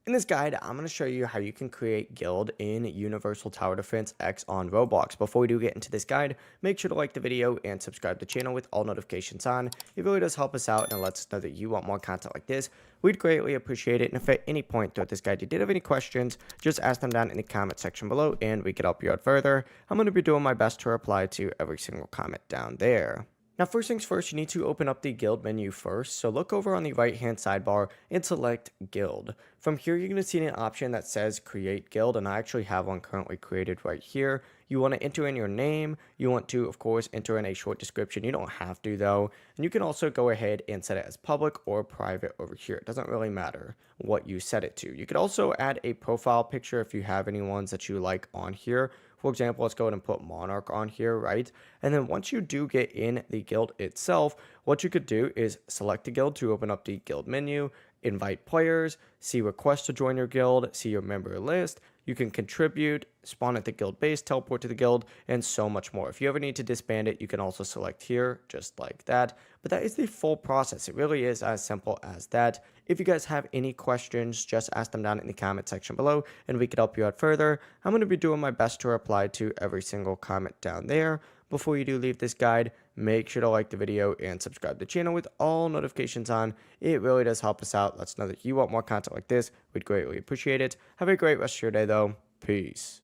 In this guide, I'm going to show you how you can create guild in Universal Tower Defense X on Roblox. Before we do get into this guide, make sure to like the video and subscribe to the channel with all notifications on. It really does help us out and it lets us know that you want more content like this. We'd greatly appreciate it. And if at any point throughout this guide you did have any questions, just ask them down in the comment section below and we can help you out further. I'm going to be doing my best to reply to every single comment down there. Now, first things first, you need to open up the guild menu first. So look over on the right hand sidebar and select guild. From here, you're going to see an option that says create guild, and I actually have one currently created right here. You want to enter in your name. You want to, of course, enter in a short description. You don't have to though. And you can also go ahead and set it as public or private over here. It doesn't really matter what you set it to. You could also add a profile picture if you have any ones that you like on here. For example, let's go ahead and put Monarch on here, right? And then once you do get in the guild itself, what you could do is select the guild to open up the guild menu, invite players, see requests to join your guild, see your member list. You can contribute, spawn at the guild base, teleport to the guild, and so much more. If you ever need to disband it, you can also select here, just like that. But that is the full process. It really is as simple as that. If you guys have any questions, just ask them down in the comment section below, and we could help you out further. I'm going to be doing my best to reply to every single comment down there. Before you do leave this guide, make sure to like the video and subscribe to the channel with all notifications on. It really does help us out. Let us know that you want more content like this. We'd greatly appreciate it. Have a great rest of your day, though. Peace.